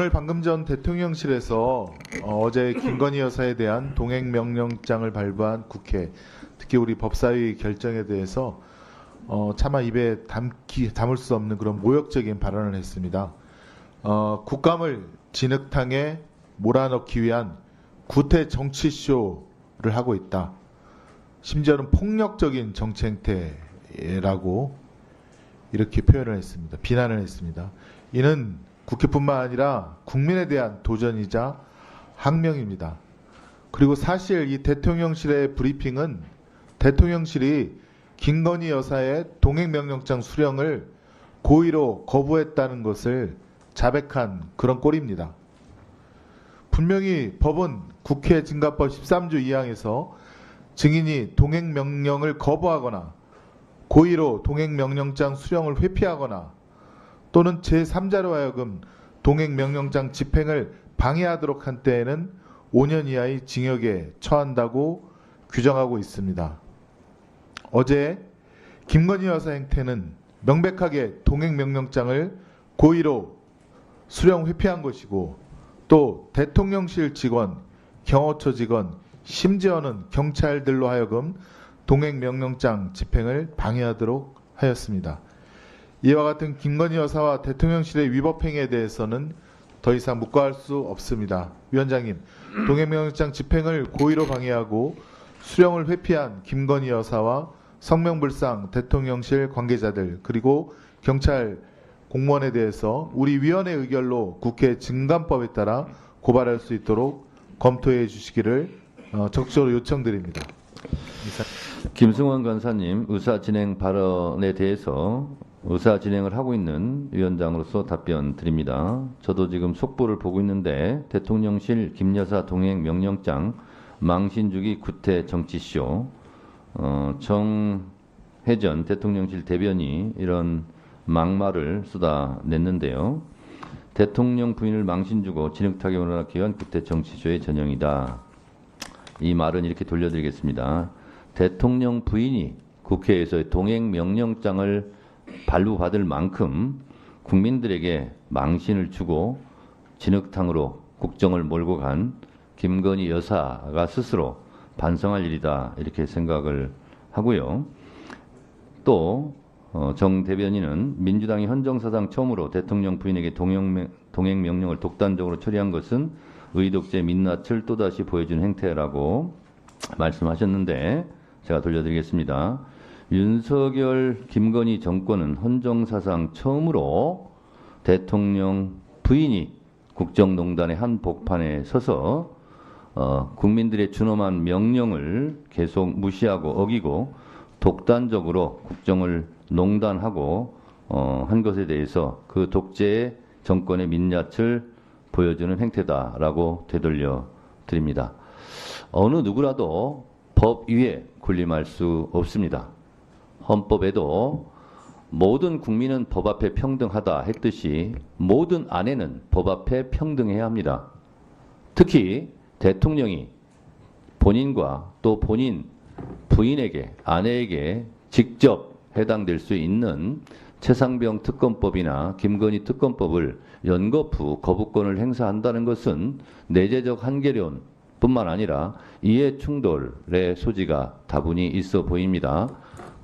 오늘 방금 전 대통령실에서 어제 김건희 여사에 대한 동행명령장을 발부한 국회, 특히 우리 법사위 결정에 대해서 차마 입에 담을 수 없는 그런 모욕적인 발언을 했습니다. 국감을 진흙탕에 몰아넣기 위한 구태 정치쇼를 하고 있다. 심지어는 폭력적인 정치 행태라고 이렇게 표현을 했습니다. 비난을 했습니다. 이는 국회뿐만 아니라 국민에 대한 도전이자 항명입니다. 그리고 사실 이 대통령실의 브리핑은 대통령실이 김건희 여사의 동행명령장 수령을 고의로 거부했다는 것을 자백한 그런 꼴입니다. 분명히 법은 국회 증가법 13조 2항에서 증인이 동행명령을 거부하거나 고의로 동행명령장 수령을 회피하거나 또는 제3자로 하여금 동행명령장 집행을 방해하도록 한 때에는 5년 이하의 징역에 처한다고 규정하고 있습니다. 어제 김건희 여사 행태는 명백하게 동행명령장을 고의로 수령 회피한 것이고 또 대통령실 직원, 경호처 직원, 심지어는 경찰들로 하여금 동행명령장 집행을 방해하도록 하였습니다. 이와 같은 김건희 여사와 대통령실의 위법 행위에 대해서는 더 이상 묵과할 수 없습니다. 위원장님, 동행명령장 집행을 고의로 방해하고 수령을 회피한 김건희 여사와 성명불상 대통령실 관계자들 그리고 경찰 공무원에 대해서 우리 위원회 의결로 국회 증감법에 따라 고발할 수 있도록 검토해 주시기를 적극적으로 요청드립니다. 김승원 간사님 의사 진행 발언에 대해서 의사 진행을 하고 있는 위원장으로서 답변 드립니다. 저도 지금 속보를 보고 있는데 대통령실 김여사 동행 명령장 망신주기 구태 정치쇼 정혜전 대통령실 대변이 이런 막말을 쏟아냈는데요. 대통령 부인을 망신주고 진흙탕에 몰아넣기 위한 구태 정치쇼의 전형이다. 이 말은 이렇게 돌려드리겠습니다. 대통령 부인이 국회에서 동행 명령장을 발부받을 만큼 국민들에게 망신을 주고 진흙탕으로 국정을 몰고 간 김건희 여사가 스스로 반성할 일이다 이렇게 생각을 하고요. 또 정 대변인은 민주당이 헌정사상 처음으로 대통령 부인에게 동행명령을 독단적으로 처리한 것은 의독제 민낯을 또다시 보여준 행태라고 말씀하셨는데 제가 돌려드리겠습니다. 윤석열, 김건희 정권은 헌정사상 처음으로 대통령 부인이 국정농단의 한 복판에 서서 국민들의 준엄한 명령을 계속 무시하고 어기고 독단적으로 국정을 농단하고 한 것에 대해서 그 독재의 정권의 민낯을 보여주는 행태다라고 되돌려 드립니다. 어느 누구라도 법 위에 군림할 수 없습니다. 헌법에도 모든 국민은 법 앞에 평등하다 했듯이 모든 아내는 법 앞에 평등해야 합니다. 특히 대통령이 본인과 또 본인 부인에게, 아내에게 직접 해당될 수 있는 최상병 특검법이나 김건희 특검법을 연거푸 거부권을 행사한다는 것은 내재적 한계론 뿐만 아니라 이해 충돌의 소지가 다분히 있어 보입니다.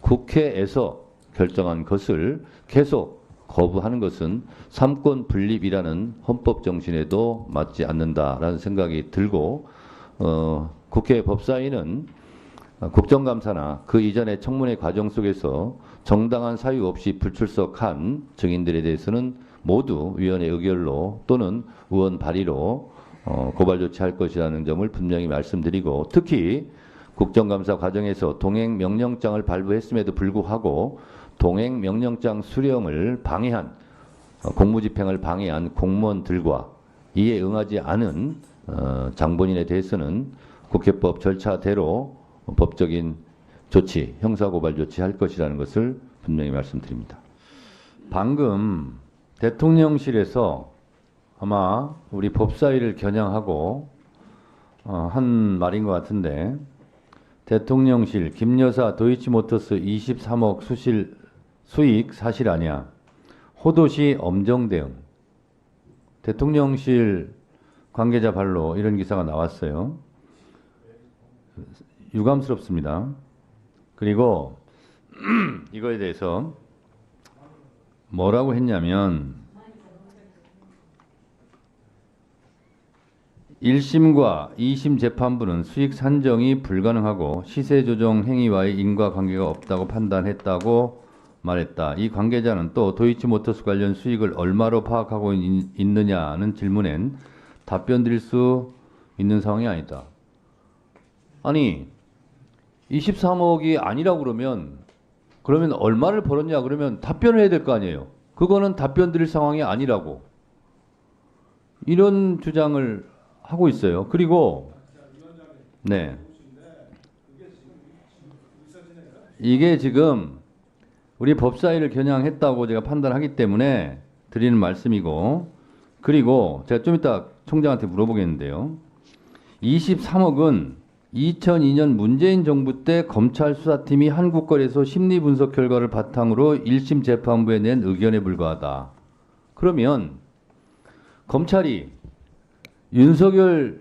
국회에서 결정한 것을 계속 거부하는 것은 삼권 분립이라는 헌법 정신에도 맞지 않는다라는 생각이 들고 국회 법사위는 국정감사나 그 이전의 청문회 과정 속에서 정당한 사유 없이 불출석한 증인들에 대해서는 모두 위원회 의결로 또는 의원 발의로 고발 조치할 것이라는 점을 분명히 말씀드리고 특히 국정감사 과정에서 동행명령장을 발부했음에도 불구하고 동행명령장 수령을 방해한 공무집행을 방해한 공무원들과 이에 응하지 않은 장본인에 대해서는 국회법 절차대로 법적인 조치, 형사고발 조치할 것이라는 것을 분명히 말씀드립니다. 방금 대통령실에서 아마 우리 법사위를 겨냥하고 한 말인 것 같은데 대통령실 김여사 도이치모터스 23억 수익 사실 아니야. 호도시 엄정 대응. 대통령실 관계자 발로 이런 기사가 나왔어요. 유감스럽습니다. 그리고 이거에 대해서 뭐라고 했냐면 1심과 2심 재판부는 수익 산정이 불가능하고 시세 조정 행위와의 인과관계가 없다고 판단했다고 말했다. 이 관계자는 또 도이치모터스 관련 수익을 얼마로 파악하고 있느냐는 질문엔 답변 드릴 수 있는 상황이 아니다. 아니 23억이 아니라고 그러면 얼마를 벌었냐 그러면 답변을 해야 될 거 아니에요. 그거는 답변 드릴 상황이 아니라고. 이런 주장을 하고 있어요. 그리고 네. 이게 지금 우리 법사위를 겨냥했다고 제가 판단하기 때문에 드리는 말씀이고, 그리고 제가 좀 이따 총장한테 물어보겠는데요. 23억은 2002년 문재인 정부 때 검찰 수사팀이 한국거래소 심리 분석 결과를 바탕으로 1심 재판부에 낸 의견에 불과하다. 그러면 검찰이 윤석열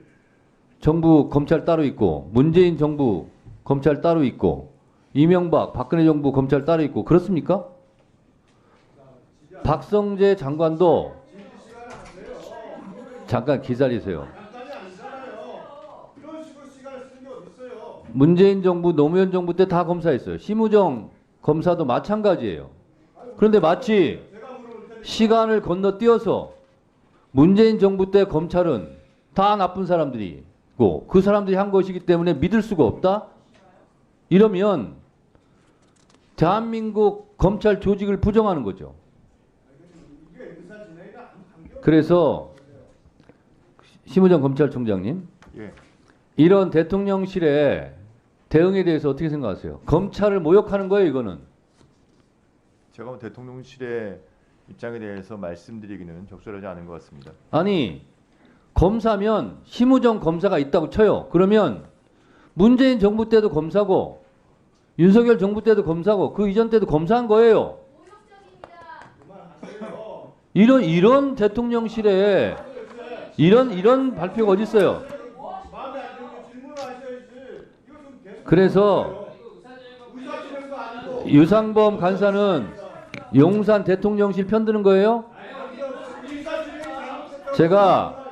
정부 검찰 따로 있고 문재인 정부 검찰 따로 있고 이명박 박근혜 정부 검찰 따로 있고 그렇습니까? 박성재 장관도 잠깐 기다리세요. 문재인 정부 노무현 정부 때 다 검사했어요. 심우정 검사도 마찬가지예요. 그런데 마치 시간을 건너뛰어서 문재인 정부 때 검찰은 다 나쁜 사람들이고 그 사람들이 한 것이기 때문에 믿을 수가 없다? 이러면 대한민국 검찰 조직을 부정하는 거죠. 그래서 심우정 검찰총장님, 예. 이런 대통령실의 대응에 대해서 어떻게 생각하세요? 검찰을 모욕하는 거예요, 이거는. 제가 뭐 대통령실의 입장에 대해서 말씀드리기는 적절하지 않은 것 같습니다. 아니, 검사면 심우정 검사가 있다고 쳐요. 그러면 문재인 정부 때도 검사고 윤석열 정부 때도 검사고 그 이전 때도 검사한 거예요. 이런 대통령실에 이런 발표가 어디 있어요? 그래서 유상범 간사는 용산 대통령실 편드는 거예요? 제가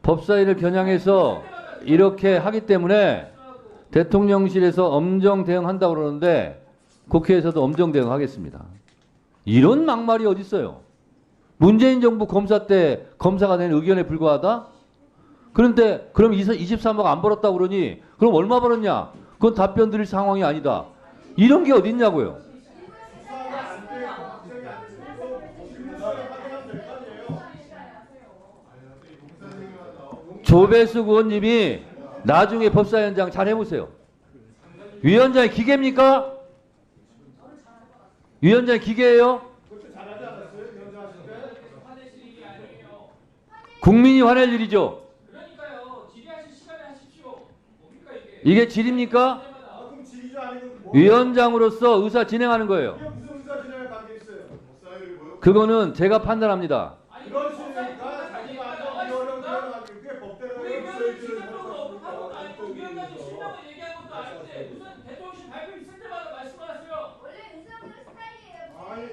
법사위를 겨냥해서 이렇게 하기 때문에 대통령실에서 엄정 대응한다고 그러는데 국회에서도 엄정 대응하겠습니다. 이런 막말이 어디 있어요? 문재인 정부 검사 때 검사가 낸 의견에 불과하다? 그런데 그럼 23억 안 벌었다고 그러니 그럼 얼마 벌었냐? 그건 답변 드릴 상황이 아니다. 이런 게 어디 있냐고요. 조배수 의원님이 나중에 법사위원장 잘 해보세요. 위원장이 기계입니까? 위원장이 기계예요? 국민이 화낼 일이죠. 이게 질입니까? 위원장으로서 의사 진행하는 거예요. 그거는 제가 판단합니다.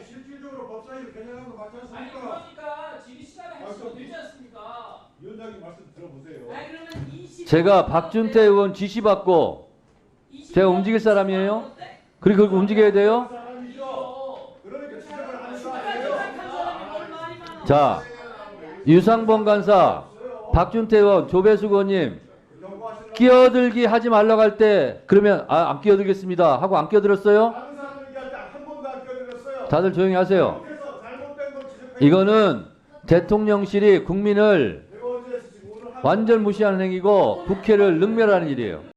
실질적으로 법사위를 겨냥하는 거 맞지 않습니까? 그러니까 질의 시간에 할 수가 되지 않습니까? 위원장님 말씀 들어보세요. 그러면 20 제가 박준태 의원 지시받고 제가 움직일 사람이에요? 그리고 그렇게 움직여야 돼요? 그러니까 지적을 하는 거 아니에요? 자, 유상범 간사, 박준태 의원, 조배수 의원님 끼어들기 하지 말라고 할 때 그러면 안 끼어들겠습니다 하고 안 끼어들었어요? 다른 사람 얘기할 때 한 번도 안 껴들었어요. 다들 조용히 하세요. 그래서 잘못된 거 지적해. 이거는 대통령실이 국민을 내가 언제 했지? 오늘 한 완전 무시하는 행위고 국회를 능멸하는 일이에요.